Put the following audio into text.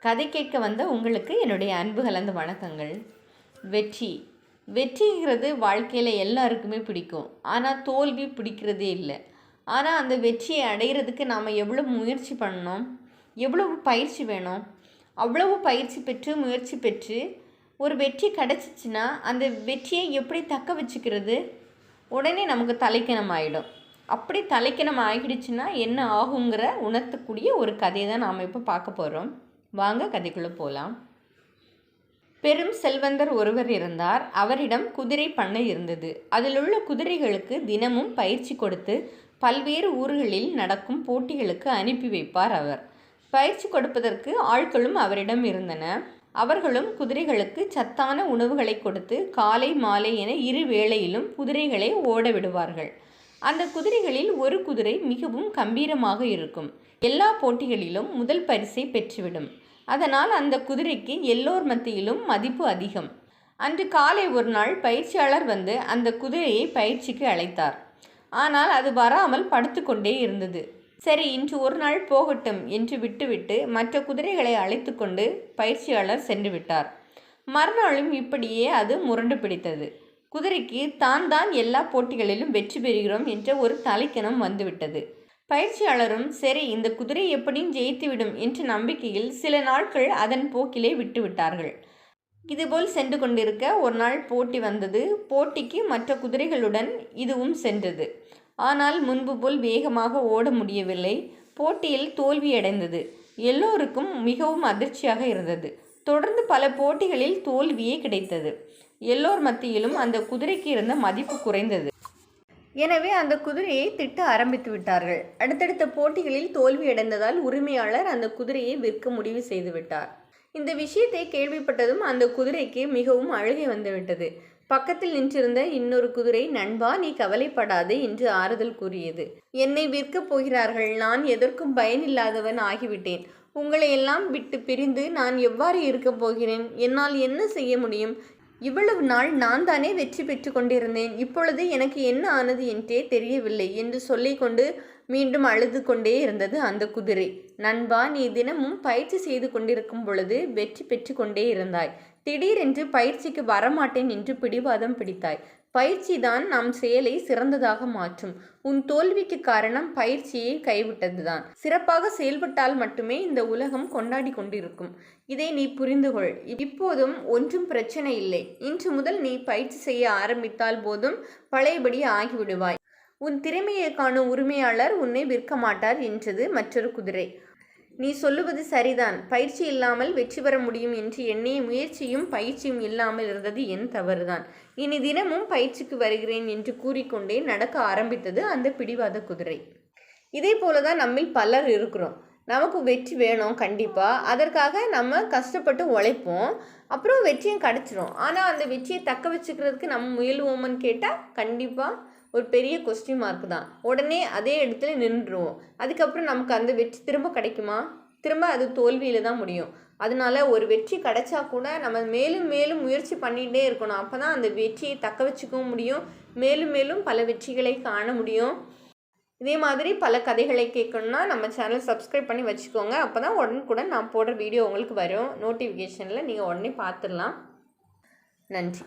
கதை கேட்க வந்த உங்களுக்கு என்னுடைய அன்பு கலந்த வணக்கங்கள். வெற்றிங்கிறது வாழ்க்கையில் எல்லாருக்குமே பிடிக்கும். ஆனால் தோல்வி பிடிக்கிறதே இல்லை. ஆனால் அந்த வெற்றியை அடைகிறதுக்கு நாம் எவ்வளோ முயற்சி பண்ணணும், எவ்வளவு பயிற்சி வேணும். அவ்வளவு பயிற்சி பெற்று முயற்சி பெற்று ஒரு வெற்றி கிடச்சிச்சின்னா அந்த வெற்றியை எப்படி தக்க வச்சுக்கிறது? உடனே நமக்கு தலைக்கணம் ஆகிடும். அப்படி தலைக்கணம் ஆகிடுச்சுன்னா என்ன ஆகுங்கிற உணர்த்தக்கூடிய ஒரு கதையை தான் நாம் இப்போ பார்க்க போகிறோம். வாங்க கதைக்குள்ளே போகலாம். பெரும் செல்வந்தர் ஒருவர் இருந்தார். அவரிடம் குதிரை பண்ணை இருந்தது. அதில் உள்ள குதிரைகளுக்கு தினமும் பயிற்சி கொடுத்து பல்வேறு ஊர்களில் நடக்கும் போட்டிகளுக்கு அனுப்பி வைப்பார் அவர். பயிற்சி கொடுப்பதற்கு ஆட்களும் அவரிடம் இருந்தன. அவர்களும் குதிரைகளுக்கு சத்தான உணவுகளை கொடுத்து காலை மாலை என இரு வேளையிலும் குதிரைகளை ஓட விடுவார்கள். அந்த குதிரைகளில் ஒரு குதிரை மிகவும் கம்பீரமாக இருக்கும். எல்லா போட்டிகளிலும் முதல் பரிசை பெற்றுவிடும். அதனால் அந்த குதிரைக்கு எல்லோர் மத்தியிலும் மதிப்பு அதிகம். அன்று காலை ஒரு நாள் பயிற்சியாளர் வந்து அந்த குதிரையை பயிற்சிக்கு அழைத்தார். ஆனால் அது வராமல் படுத்து கொண்டே இருந்தது. சரி, இன்று ஒரு நாள் போகட்டும் என்று விட்டுவிட்டு மற்ற குதிரைகளை அழைத்து கொண்டு பயிற்சியாளர் சென்று விட்டார். மறுநாளும் இப்படியே அது முரண்டு பிடித்தது. குதிரைக்கு தான் எல்லா போட்டிகளிலும் வெற்றி பெறுகிறோம் என்ற ஒரு தலைக்கணம் வந்துவிட்டது. பயிற்சியாளரும் சரி, இந்த குதிரை எப்படியும் ஜெயித்துவிடும் என்ற நம்பிக்கையில் சில நாட்கள் அதன் போக்கிலே விட்டுவிட்டார்கள். இதுபோல் சென்று கொண்டிருக்க ஒரு நாள் போட்டி வந்தது. போட்டிக்கு மற்ற குதிரைகளுடன் இதுவும் சென்றது. ஆனால் முன்பு போல் வேகமாக ஓட முடியவில்லை. போட்டியில் தோல்வியடைந்தது. எல்லோருக்கும் மிகவும் அதிர்ச்சியாக இருந்தது. தொடர்ந்து பல போட்டிகளில் தோல்வியே கிடைத்தது. எல்லோர் மத்தியிலும் அந்த குதிரைக்கு இருந்த மதிப்பு குறைந்தது. எனவே அந்த குதிரையை திட்ட ஆரம்பித்து விட்டார்கள். அடுத்தடுத்த போட்டிகளில் தோல்வியடைந்ததால் உரிமையாளர் அந்த குதிரையை விற்க முடிவு செய்து விட்டார். இந்த விஷயத்தை கேள்விப்பட்டதும் அந்த குதிரைக்கு மிகவும் அழுகை வந்துவிட்டது. பக்கத்தில் நின்றிருந்த இன்னொரு குதிரை, நண்பா, நீ கவலைப்படாது என்று ஆறுதல் கூறியது. என்னை விற்கப் போகிறார்கள். நான் எதற்கும் பயனில்லாதவன் ஆகிவிட்டேன். உங்களை எல்லாம் விட்டு பிரிந்து நான் எவ்வாறு இருக்கப் போகிறேன்? என்னால் என்ன செய்ய முடியும்? இவ்வளவு நாள் நான் தானே வெற்றி பெற்று கொண்டிருந்தேன். இப்பொழுது எனக்கு என்ன ஆனது என்றே தெரியவில்லை என்று சொல்லிக்கொண்டு மீண்டும் அழுது கொண்டே இருந்தது அந்த குதிரை. நண்பா, நீ தினமும் பயிற்சி செய்து கொண்டிருக்கும் பொழுது வெற்றி பெற்று கொண்டே இருந்தாய். திடீரென்று பயிற்சிக்கு வரமாட்டேன் என்று பிடிவாதம் பிடித்தாய். பயிற்சி தான் நம் செயலை சிறந்ததாக மாற்றும். உன் தோல்விக்கு காரணம் பயிற்சியை கைவிட்டதுதான். சிறப்பாக செயல்பட்டால் மட்டுமே இந்த உலகம் கொண்டாடி கொண்டிருக்கும். இதை நீ புரிந்து கொள். இப்போதும் ஒன்றும் பிரச்சனை இல்லை. இன்று முதல் நீ பயிற்சி செய்ய ஆரம்பித்தால் போதும் பழையபடி ஆகிவிடுவாய். உன் திறமையை காணும் உரிமையாளர் உன்னை விற்க மாட்டார் என்றது மற்றொரு குதிரை. நீ சொல்லுவது சரிதான். பயிற்சி இல்லாமல் வெற்றி பெற முடியும் என்று எண்ணிய முயற்சியும் பயிற்சியும் இல்லாமல் இருந்தது என் தவறுதான். இனி தினமும் பயிற்சிக்கு வருகிறேன் என்று கூறிக்கொண்டே நடக்க ஆரம்பித்தது அந்த பிடிவாத குதிரை. இதே போலதான் நம்மில் பலர் இருக்கிறோம். நமக்கு வெற்றி வேணும் கண்டிப்பாக. அதற்காக நம்ம கஷ்டப்பட்டு உழைப்போம். அப்புறம் வெற்றியும் கிடச்சிரும். ஆனால் அந்த வெற்றியை தக்க வச்சுக்கிறதுக்கு நம்ம முயலுவோம்னு கேட்டால் கண்டிப்பாக ஒரு பெரிய கொஸ்டின் மார்க் தான். உடனே அதே இடத்துல நின்றுடுவோம். அதுக்கப்புறம் நமக்கு அந்த வெற்றி திரும்ப கிடைக்குமா? திரும்ப அது தோல்வியில் தான் முடியும். அதனால ஒரு வெற்றி கிடைச்சா கூட நம்ம மேலும் மேலும் முயற்சி பண்ணிகிட்டே இருக்கணும். அப்போ தான் அந்த வெற்றியை தக்க வச்சுக்கவும் முடியும். மேலும் மேலும் பல வெற்றிகளை காண முடியும். இதே மாதிரி பல கதைகளை கேட்கணுன்னா நம்ம சேனல் சப்ஸ்கிரைப் பண்ணி வச்சுக்கோங்க. அப்போ தான் உடனுக்குடன் நான் போடுற வீடியோ உங்களுக்கு வரும். நோட்டிஃபிகேஷனில் நீங்கள் உடனே பார்த்துடலாம். நன்றி.